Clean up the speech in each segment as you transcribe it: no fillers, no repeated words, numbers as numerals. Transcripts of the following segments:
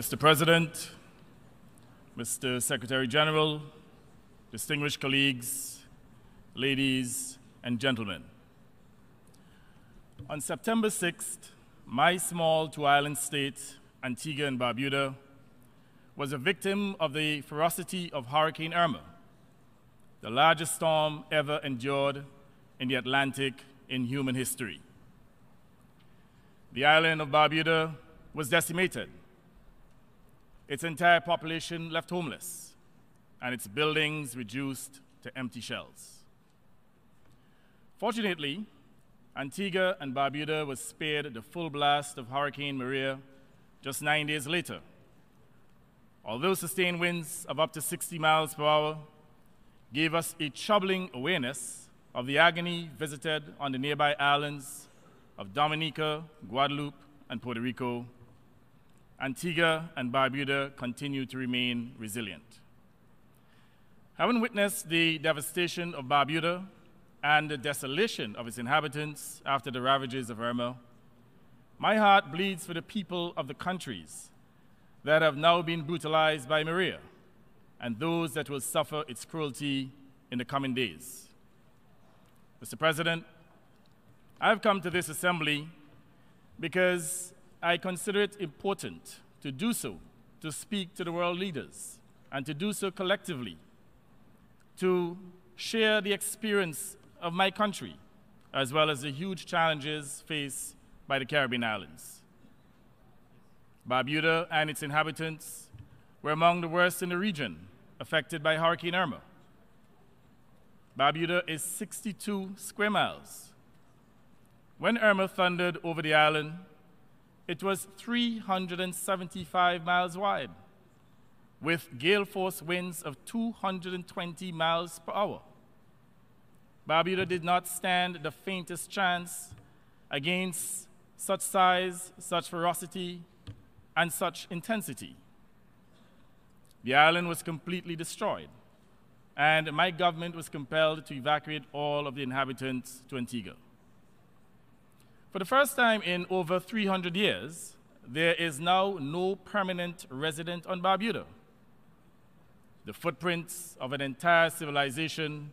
Mr. President, Mr. Secretary General, distinguished colleagues, ladies and gentlemen. On September 6th, my small two-island state, Antigua and Barbuda, was a victim of the ferocity of Hurricane Irma, the largest storm ever endured in the Atlantic in human history. The island of Barbuda was decimated, its entire population left homeless, and its buildings reduced to empty shells. Fortunately, Antigua and Barbuda was spared the full blast of Hurricane Maria just 9 days later. Although sustained winds of up to 60 miles per hour gave us a troubling awareness of the agony visited on the nearby islands of Dominica, Guadeloupe, and Puerto Rico, Antigua and Barbuda continue to remain resilient. Having witnessed the devastation of Barbuda and the desolation of its inhabitants after the ravages of Irma, my heart bleeds for the people of the countries that have now been brutalized by Maria and those that will suffer its cruelty in the coming days. Mr. President, I have come to this assembly because I consider it important to do so, to speak to the world leaders, and to do so collectively, to share the experience of my country, as well as the huge challenges faced by the Caribbean islands. Barbuda and its inhabitants were among the worst in the region affected by Hurricane Irma. Barbuda is 62 square miles. When Irma thundered over the island, it was 375 miles wide, with gale force winds of 220 miles per hour. Barbuda did not stand the faintest chance against such size, such ferocity, and such intensity. The island was completely destroyed, and my government was compelled to evacuate all of the inhabitants to Antigua. For the first time in over 300 years, there is now no permanent resident on Barbuda. The footprints of an entire civilization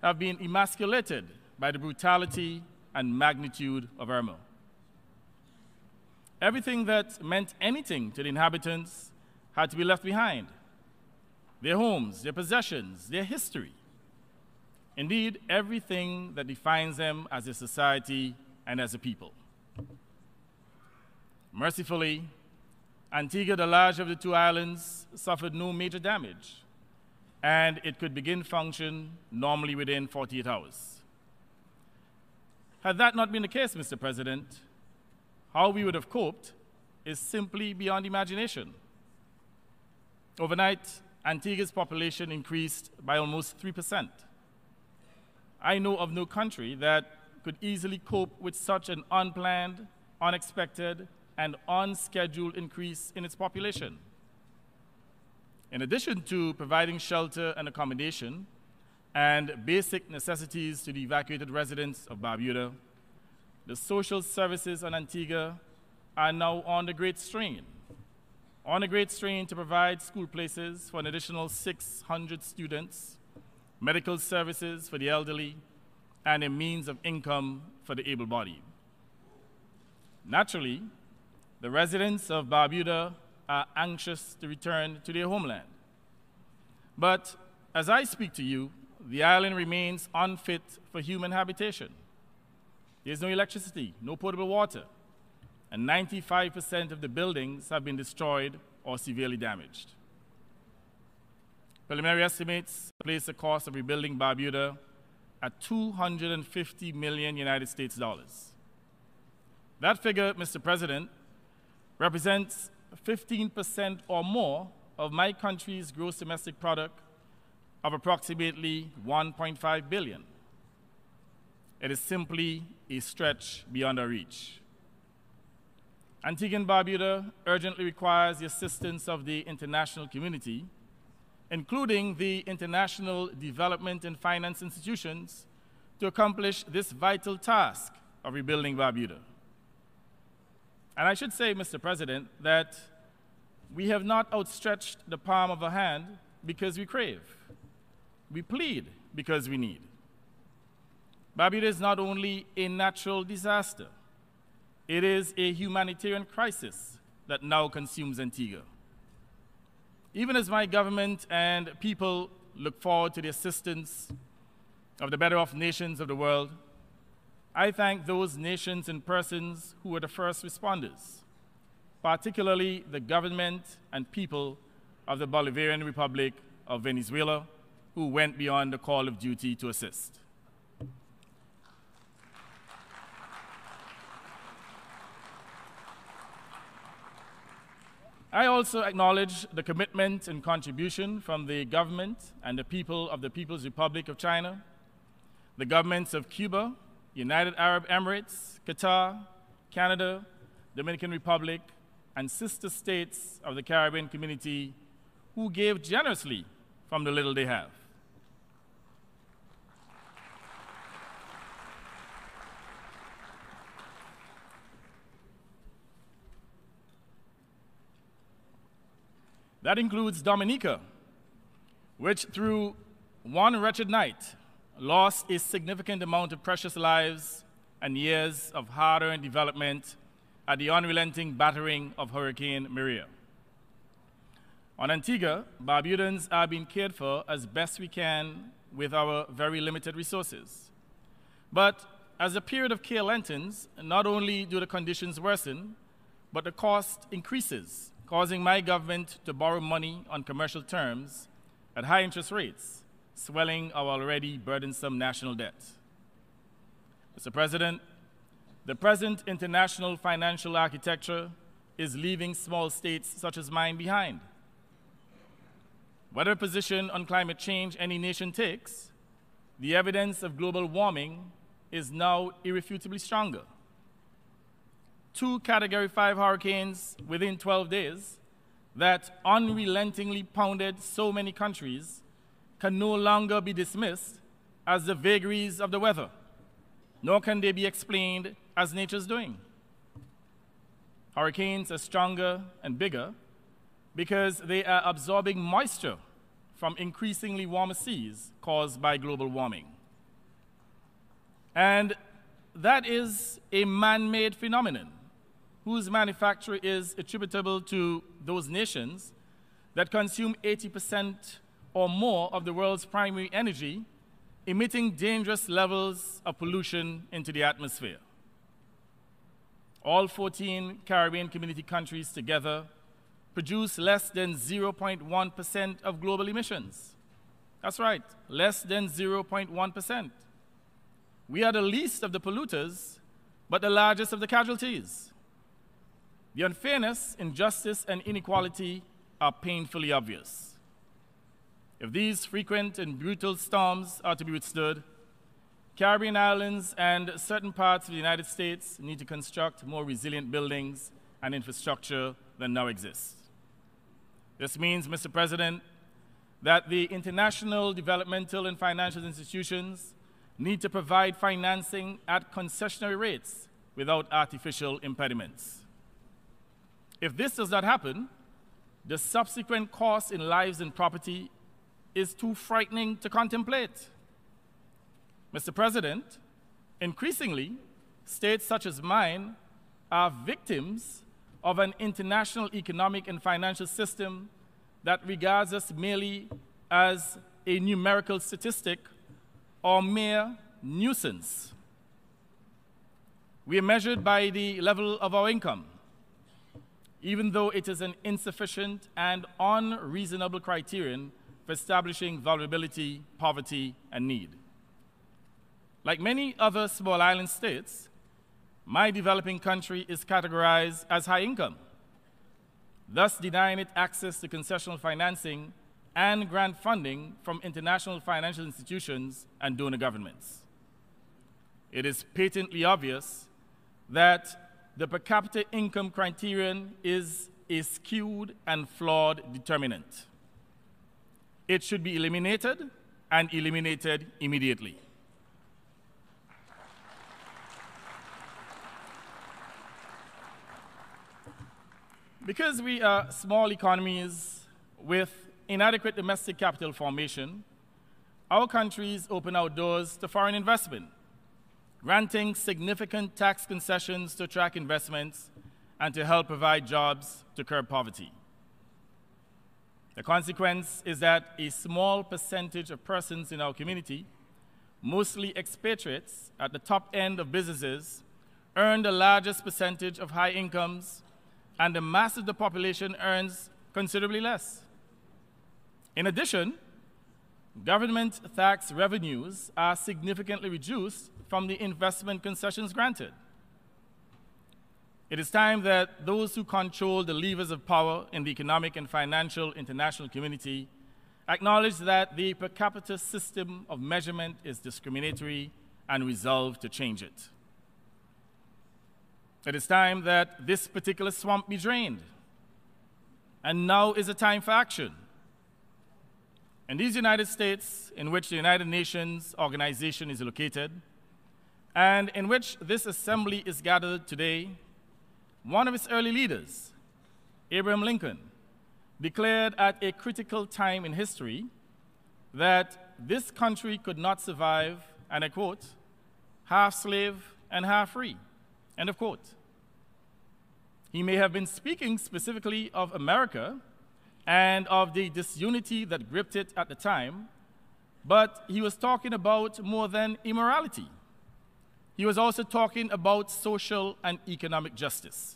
have been emasculated by the brutality and magnitude of Irma. Everything that meant anything to the inhabitants had to be left behind. Their homes, their possessions, their history. Indeed, everything that defines them as a society and as a people. Mercifully, Antigua, the larger of the two islands, suffered no major damage, and it could begin function normally within 48 hours. Had that not been the case, Mr. President, how we would have coped is simply beyond imagination. Overnight, Antigua's population increased by almost 3%. I know of no country that could easily cope with such an unplanned, unexpected, and unscheduled increase in its population. In addition to providing shelter and accommodation and basic necessities to the evacuated residents of Barbuda, the social services on Antigua are now under great strain. On a great strain to provide school places for an additional 600 students, medical services for the elderly, and a means of income for the able-bodied. Naturally, the residents of Barbuda are anxious to return to their homeland. But as I speak to you, the island remains unfit for human habitation. There's no electricity, no potable water, and 95% of the buildings have been destroyed or severely damaged. Preliminary estimates place the cost of rebuilding Barbuda at $250 million United States dollars. That figure, Mr. President, represents 15% or more of my country's gross domestic product of approximately $1.5 billion. It is simply a stretch beyond our reach. Antigua and Barbuda urgently requires the assistance of the international community, including the international development and finance institutions, to accomplish this vital task of rebuilding Barbuda. And I should say, Mr. President, that we have not outstretched the palm of a hand because we crave. We plead because we need. Barbuda is not only a natural disaster, it is a humanitarian crisis that now consumes Antigua. Even as my government and people look forward to the assistance of the better off nations of the world, I thank those nations and persons who were the first responders, particularly the government and people of the Bolivarian Republic of Venezuela, who went beyond the call of duty to assist. I also acknowledge the commitment and contribution from the government and the people of the People's Republic of China, the governments of Cuba, United Arab Emirates, Qatar, Canada, Dominican Republic, and sister states of the Caribbean community who gave generously from the little they have. That includes Dominica, which through one wretched night lost a significant amount of precious lives and years of hard-earned development at the unrelenting battering of Hurricane Maria. On Antigua, Barbudans are being cared for as best we can with our very limited resources. But as the period of care lengthens, not only do the conditions worsen, but the cost increases, causing my government to borrow money on commercial terms at high interest rates, swelling our already burdensome national debt. Mr. President, the present international financial architecture is leaving small states such as mine behind. Whatever position on climate change any nation takes, the evidence of global warming is now irrefutably stronger. 2 Category 5 hurricanes within 12 days that unrelentingly pounded so many countries can no longer be dismissed as the vagaries of the weather, nor can they be explained as nature's doing. Hurricanes are stronger and bigger because they are absorbing moisture from increasingly warmer seas caused by global warming. And that is a man-made phenomenon whose manufacture is attributable to those nations that consume 80% or more of the world's primary energy, emitting dangerous levels of pollution into the atmosphere. All 14 Caribbean community countries together produce less than 0.1% of global emissions. That's right, less than 0.1%. We are the least of the polluters, but the largest of the casualties. The unfairness, injustice, and inequality are painfully obvious. If these frequent and brutal storms are to be withstood, Caribbean islands and certain parts of the United States need to construct more resilient buildings and infrastructure than now exists. This means, Mr. President, that the international developmental and financial institutions need to provide financing at concessionary rates without artificial impediments. If this does not happen, the subsequent cost in lives and property is too frightening to contemplate. Mr. President, increasingly, states such as mine are victims of an international economic and financial system that regards us merely as a numerical statistic or mere nuisance. We are measured by the level of our income, even though it is an insufficient and unreasonable criterion for establishing vulnerability, poverty, and need. Like many other small island states, my developing country is categorized as high income, thus denying it access to concessional financing and grant funding from international financial institutions and donor governments. It is patently obvious that the per capita income criterion is a skewed and flawed determinant. It should be eliminated, and eliminated immediately. Because we are small economies with inadequate domestic capital formation, our countries open our doors to foreign investment, granting significant tax concessions to attract investments and to help provide jobs to curb poverty. The consequence is that a small percentage of persons in our community, mostly expatriates at the top end of businesses, earn the largest percentage of high incomes, and the mass of the population earns considerably less. In addition, government tax revenues are significantly reduced from the investment concessions granted. It is time that those who control the levers of power in the economic and financial international community acknowledge that the per capita system of measurement is discriminatory and resolve to change it. It is time that this particular swamp be drained. And now is the time for action. In these United States, in which the United Nations organization is located, and in which this assembly is gathered today, one of its early leaders, Abraham Lincoln, declared at a critical time in history that this country could not survive, and I quote, half slave and half free, end of quote. He may have been speaking specifically of America and of the disunity that gripped it at the time, but he was talking about more than immorality. He was also talking about social and economic justice.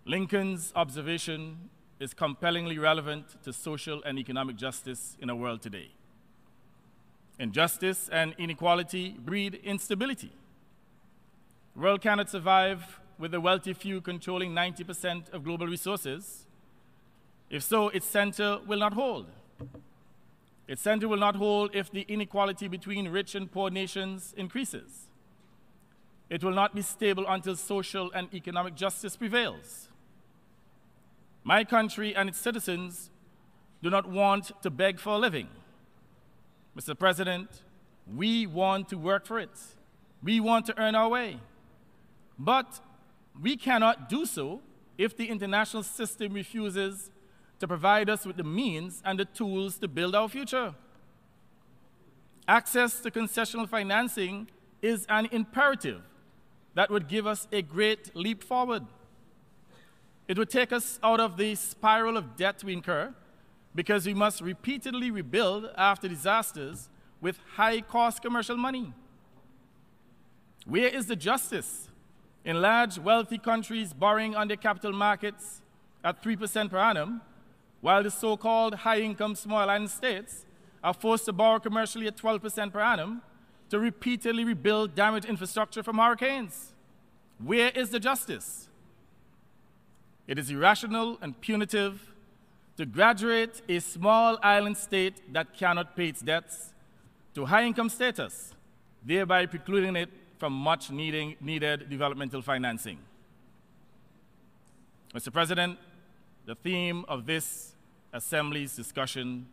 Lincoln's observation is compellingly relevant to social and economic justice in our world today. Injustice and inequality breed instability. The world cannot survive with the wealthy few controlling 90% of global resources. If so, its center will not hold. Its center will not hold if the inequality between rich and poor nations increases. It will not be stable until social and economic justice prevails. My country and its citizens do not want to beg for a living. Mr. President, we want to work for it. We want to earn our way. But we cannot do so if the international system refuses to provide us with the means and the tools to build our future. Access to concessional financing is an imperative that would give us a great leap forward. It would take us out of the spiral of debt we incur because we must repeatedly rebuild after disasters with high-cost commercial money. Where is the justice in large, wealthy countries borrowing on their capital markets at 3% per annum, while the so-called high-income small island states are forced to borrow commercially at 12% per annum to repeatedly rebuild damaged infrastructure from hurricanes? Where is the justice? It is irrational and punitive to graduate a small island state that cannot pay its debts to high-income status, thereby precluding it from much needed developmental financing. Mr. President, the theme of this Assembly's discussion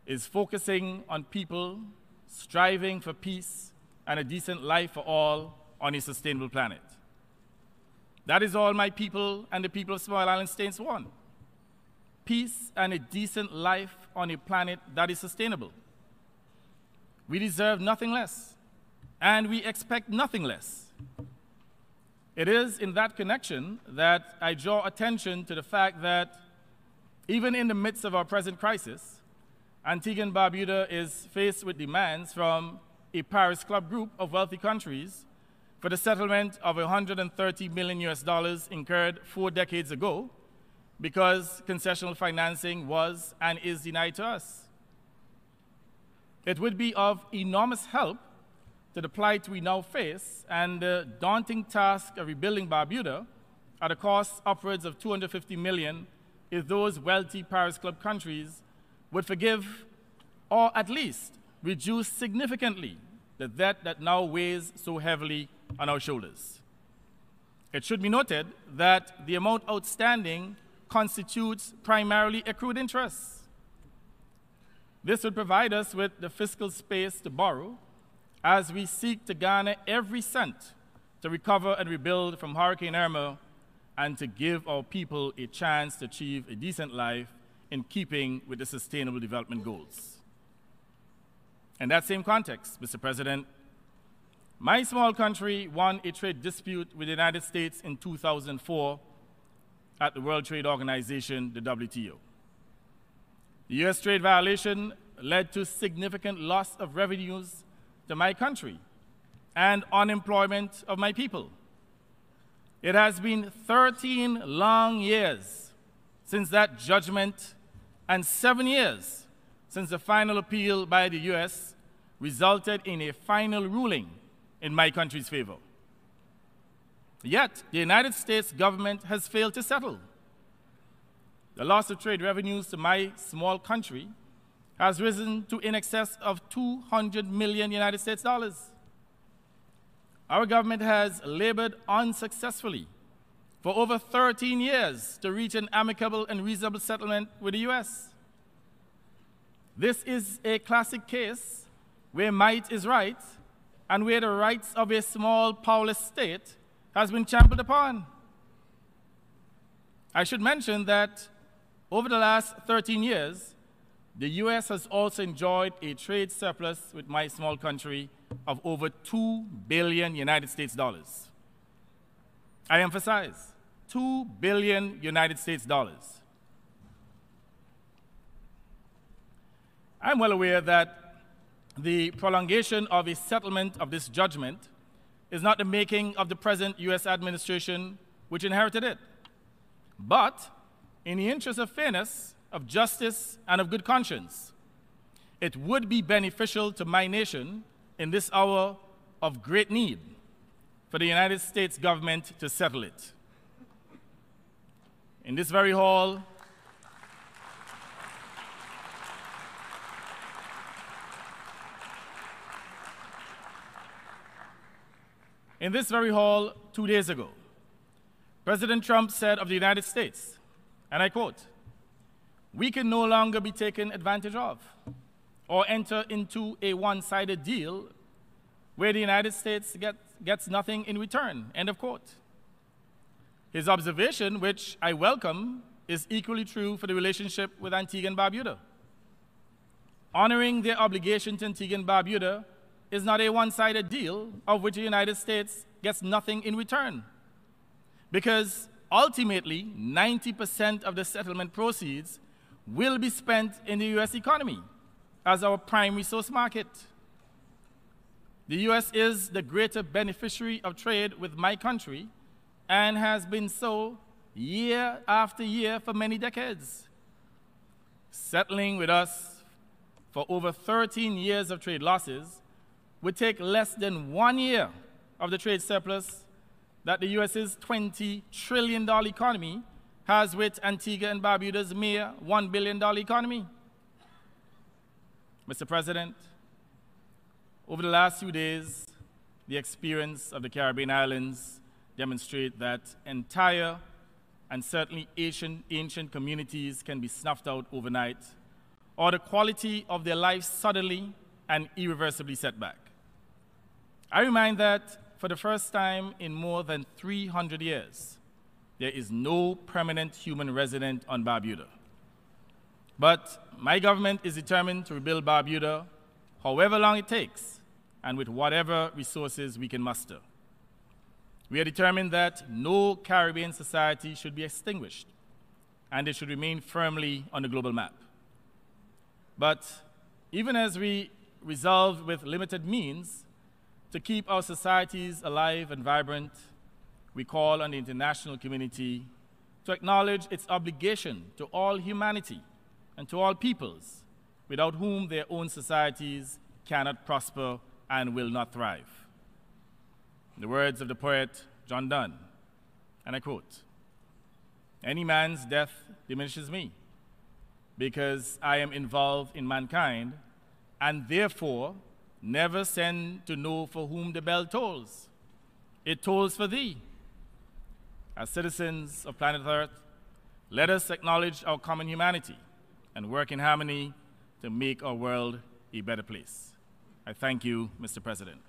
is focusing on people striving for peace and a decent life for all on a sustainable planet. That is all my people and the people of small island states want. Peace and a decent life on a planet that is sustainable. We deserve nothing less, and we expect nothing less. It is in that connection that I draw attention to the fact that even in the midst of our present crisis, Antigua and Barbuda is faced with demands from a Paris Club group of wealthy countries for the settlement of $130 million incurred 4 decades ago because concessional financing was and is denied to us. It would be of enormous help to the plight we now face and the daunting task of rebuilding Barbuda at a cost upwards of $250 million if those wealthy Paris Club countries would forgive or at least reduce significantly the debt that now weighs so heavily on our shoulders. It should be noted that the amount outstanding constitutes primarily accrued interest. This would provide us with the fiscal space to borrow as we seek to garner every cent to recover and rebuild from Hurricane Irma and to give our people a chance to achieve a decent life in keeping with the Sustainable Development Goals. In that same context, Mr. President, my small country won a trade dispute with the United States in 2004 at the World Trade Organization, the WTO. The US trade violation led to significant loss of revenues to my country and unemployment of my people. It has been 13 long years since that judgment and 7 years since the final appeal by the US resulted in a final ruling in my country's favor. Yet, the United States government has failed to settle. The loss of trade revenues to my small country has risen to in excess of $200 million United States dollars. Our government has labored unsuccessfully for over 13 years to reach an amicable and reasonable settlement with the US. This is a classic case where might is right and where the rights of a small, powerless state has been trampled upon. I should mention that over the last 13 years, the US has also enjoyed a trade surplus with my small country of over $2 billion United States dollars. I emphasize, $2 billion United States dollars. I'm well aware that the prolongation of a settlement of this judgment is not the making of the present US administration which inherited it. But in the interest of fairness, of justice, and of good conscience, it would be beneficial to my nation in this hour of great need for the United States government to settle it. In this very hall, in this very hall 2 days ago, President Trump said of the United States, and I quote, "We can no longer be taken advantage of or enter into a one-sided deal where the United States gets nothing in return," end of quote. His observation, which I welcome, is equally true for the relationship with Antigua and Barbuda. Honoring their obligation to Antigua and Barbuda is not a one-sided deal of which the United States gets nothing in return, because ultimately 90% of the settlement proceeds will be spent in the US economy as our prime resource market. The US is the greater beneficiary of trade with my country and has been so year after year for many decades. Settling with us for over 13 years of trade losses would take less than 1 year of the trade surplus that the US's $20 trillion economy has with Antigua and Barbuda's mere $1 billion economy. Mr. President, over the last few days, the experience of the Caribbean islands demonstrate that entire and certainly ancient communities can be snuffed out overnight, or the quality of their lives suddenly and irreversibly set back. I remind that for the first time in more than 300 years, there is no permanent human resident on Barbuda. But my government is determined to rebuild Barbuda however long it takes and with whatever resources we can muster. We are determined that no Caribbean society should be extinguished and it should remain firmly on the global map. But even as we resolve with limited means to keep our societies alive and vibrant, we call on the international community to acknowledge its obligation to all humanity and to all peoples without whom their own societies cannot prosper and will not thrive. In the words of the poet John Donne, and I quote, "Any man's death diminishes me, because I am involved in mankind, and therefore never send to know for whom the bell tolls. It tolls for thee." As citizens of planet Earth, let us acknowledge our common humanity and work in harmony to make our world a better place. I thank you, Mr. President.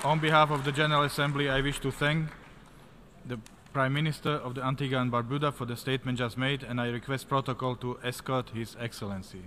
On behalf of the General Assembly, I wish to thank the Prime Minister of the Antigua and Barbuda for the statement just made, and I request protocol to escort His Excellency.